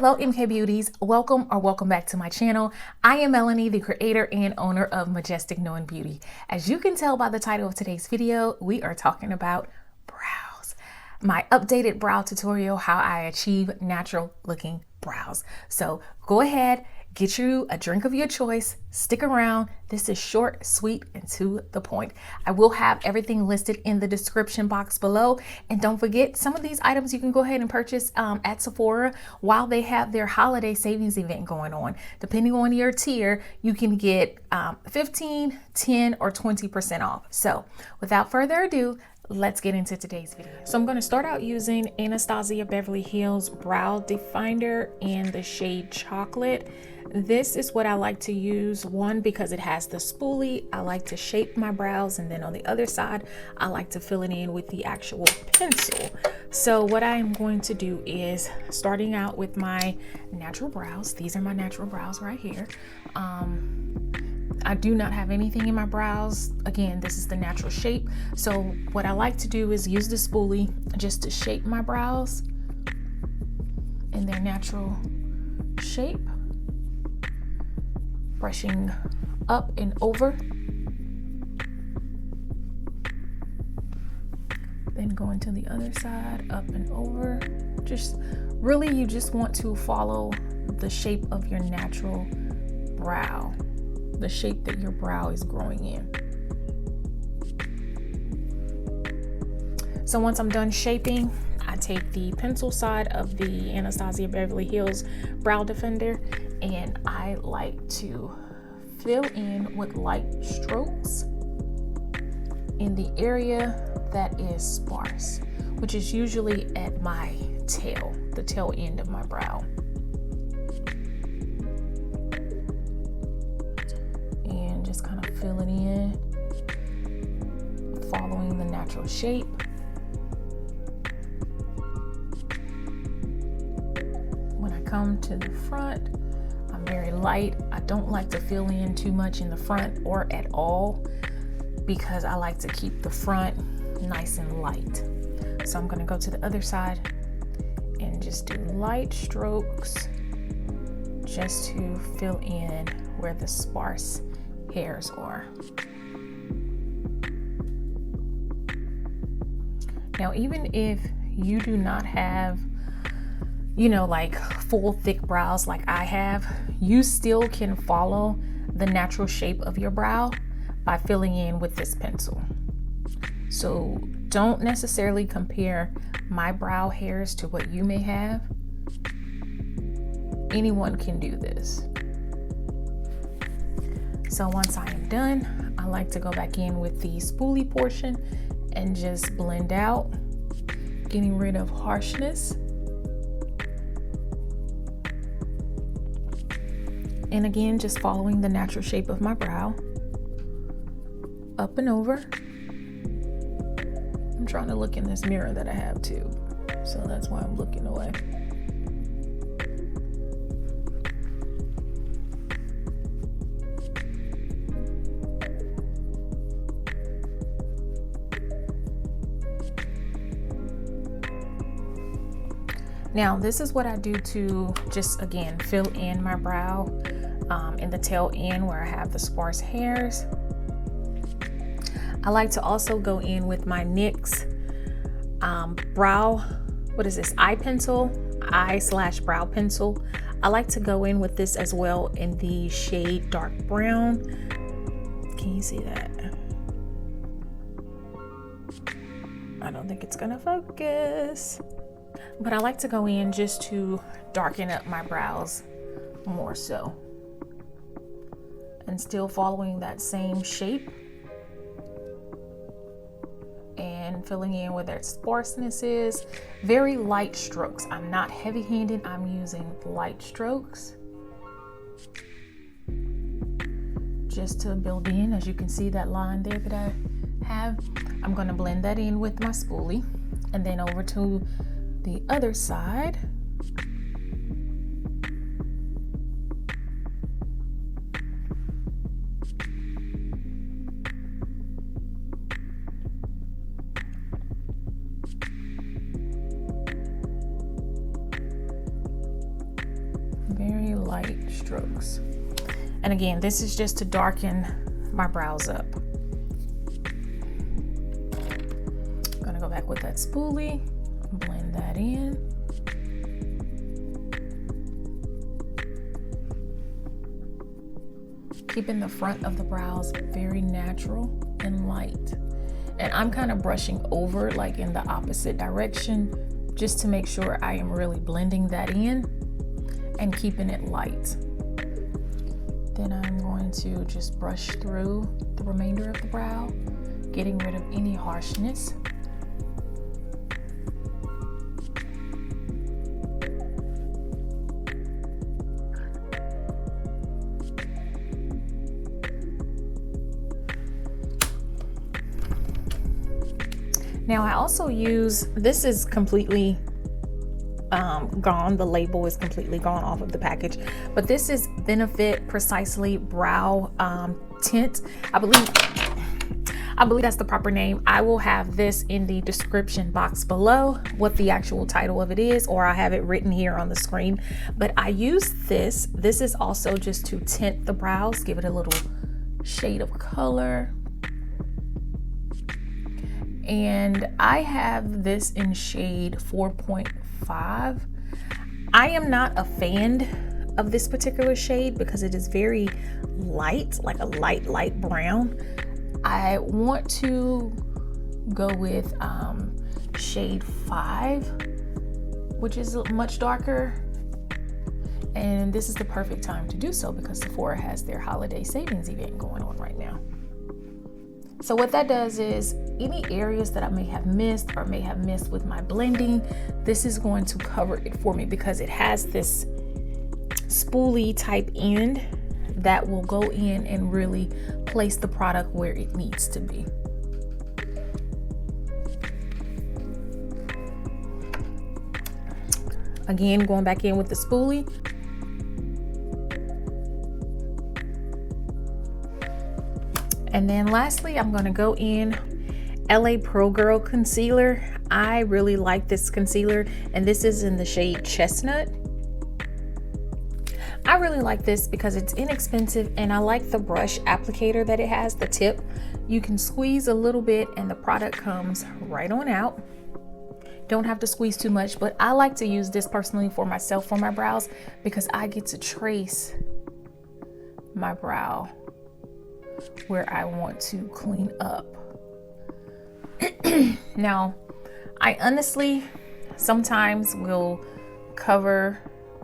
Hello MK Beauties, welcome back to my channel. I am Melanie, the creator and owner of Majestic Beauty. As you can tell by the title of today's video, we are talking about brows. My updated brow tutorial, how I achieve natural looking brows. So go ahead, get you a drink of your choice, stick around. This is short, sweet, and to the point. I will have everything listed in the description box below. And don't forget, some of these items you can go ahead and purchase at Sephora while they have their holiday savings event going on. Depending on your tier, you can get 15, 10, or 20% off. So without further ado, let's get into today's video. So I'm going to start out using Anastasia Beverly Hills Brow Definer in the shade Chocolate. This is what I like to use, one, because it has the spoolie. I like to shape my brows, and then on the other side, I like to fill it in with the actual pencil. So what I am going to do is, starting out with my natural brows, these are my natural brows right here. I do not have anything in my brows. Again, this is the natural shape. So what I like to do is use the spoolie just to shape my brows in their natural shape. Brushing up and over. Then going to the other side, up and over. Just really, you just want to follow the shape of your natural brow, the shape that your brow is growing in. So once I'm done shaping, I take the pencil side of the Anastasia Beverly Hills Brow Defender, and I like to fill in with light strokes in the area that is sparse, which is usually at my tail, the tail end of my brow. And just kind of fill it in, following the natural shape. When I come to the front, I'm very light. I don't like to fill in too much in the front or at all, because I like to keep the front nice and light. So I'm going to go to the other side and just do light strokes just to fill in where the sparse hairs are. Now, even if you do not have, like full thick brows like I have, you still can follow the natural shape of your brow by filling in with this pencil. So don't necessarily compare my brow hairs to what you may have. Anyone can do this. So once I am done, I like to go back in with the spoolie portion and just blend out, getting rid of harshness. And again, just following the natural shape of my brow, up and over. I'm trying to look in this mirror that I have too, so that's why I'm looking away. Now, this is what I do to just, again, fill in my brow in the tail end where I have the sparse hairs. I like to also go in with my NYX eye pencil, eye/brow pencil. I like to go in with this as well in the shade dark brown. Can you see that? I don't think it's gonna focus. But I like to go in just to darken up my brows more so. And still following that same shape. And filling in where that sparseness is. Very light strokes. I'm not heavy-handed, I'm using light strokes. Just to build in, as you can see that line there that I have. I'm gonna blend that in with my spoolie. And then over to the other side. light strokes. And again, this is just to darken my brows up. I'm gonna go back with that spoolie, blend that in. Keeping the front of the brows very natural and light. And I'm kind of brushing over like in the opposite direction just to make sure I am really blending that in and keeping it light. Then I'm going to just brush through the remainder of the brow, getting rid of any harshness. Now I also use, this is completely gone, the label is completely gone off of the package, but this is Benefit Precisely Brow Tint. I believe that's the proper name. I will have this in the description box below, what the actual title of it is, or I have it written here on the screen. But I use this. This is also just to tint the brows, give it a little shade of color. And I have this in shade 4.5. I am not a fan of this particular shade because it is very light, like a light brown. I want to go with shade 5, which is much darker. And this is the perfect time to do so because Sephora has their holiday savings event going on right now. So what that does is any areas that I may have missed with my blending, this is going to cover it for me because it has this spoolie type end that will go in and really place the product where it needs to be. Again, going back in with the spoolie. And then lastly, I'm gonna go in LA Pro Girl Concealer. I really like this concealer, and this is in the shade Chestnut. I really like this because it's inexpensive, and I like the brush applicator that it has, the tip. You can squeeze a little bit and the product comes right on out. Don't have to squeeze too much, but I like to use this personally for myself for my brows because I get to trace my brow where I want to clean up. Now, I honestly sometimes will cover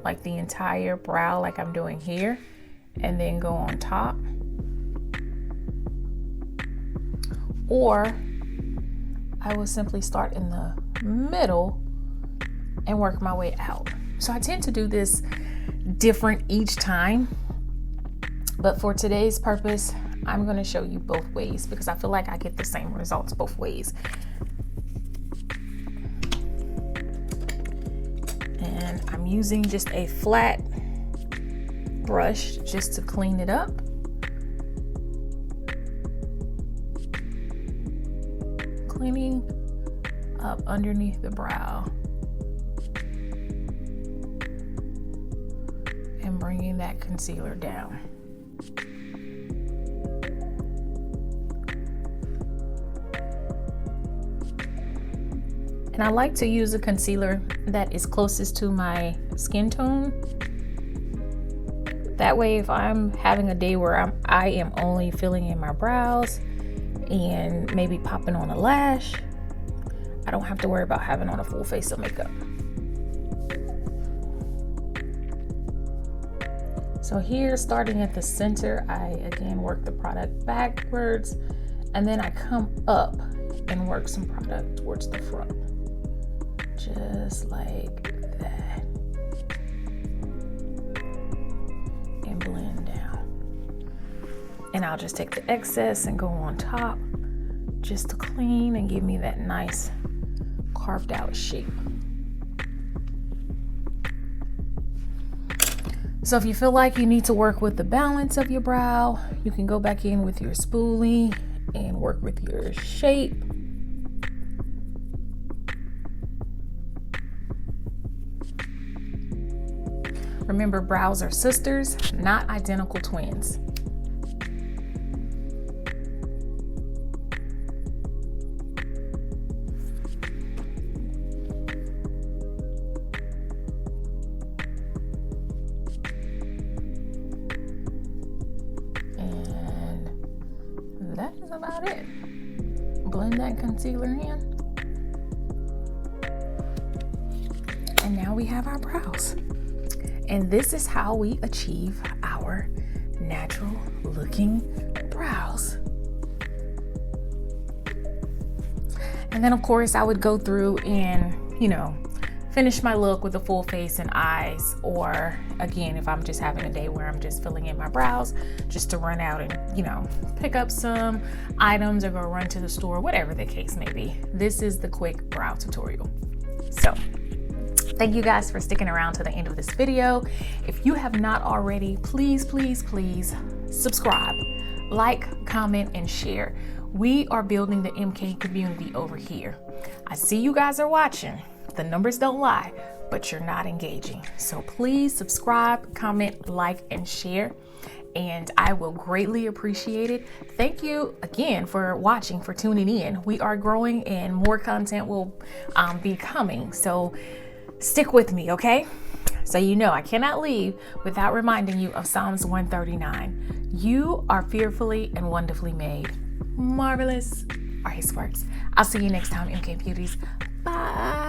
like the entire brow like I'm doing here and then go on top. Or I will simply start in the middle and work my way out. So I tend to do this different each time, but for today's purpose, I'm going to show you both ways because I feel like I get the same results both ways. And I'm using just a flat brush just to clean it up. Cleaning up underneath the brow and bringing that concealer down. And I like to use a concealer that is closest to my skin tone. That way, if I'm having a day where I am only filling in my brows and maybe popping on a lash, I don't have to worry about having on a full face of makeup. So here, starting at the center, I again work the product backwards, and then I come up and work some product towards the front. Just like that. And blend down. And I'll just take the excess and go on top just to clean and give me that nice carved out shape. So if you feel like you need to work with the balance of your brow, you can go back in with your spoolie and work with your shape. Remember, brows are sisters, not identical twins. And that is about it. Blend that concealer in. And now we have our brows. And this is how we achieve our natural looking brows. And then of course I would go through and, finish my look with a full face and eyes, or again, if I'm just having a day where I'm just filling in my brows, just to run out and, pick up some items or go run to the store, whatever the case may be. This is the quick brow tutorial. So thank you guys for sticking around to the end of this video. If you have not already, please, please, please subscribe, like, comment, and share. We are building the MK community over here. I see you guys are watching. The numbers don't lie, but you're not engaging. So please subscribe, comment, like, and share. And I will greatly appreciate it. Thank you again for watching, for tuning in. We are growing and more content will be coming. So stick with me, okay? So I cannot leave without reminding you of Psalms 139. You are fearfully and wonderfully made. Marvelous are his works. I'll see you next time, MK Beauties. Bye.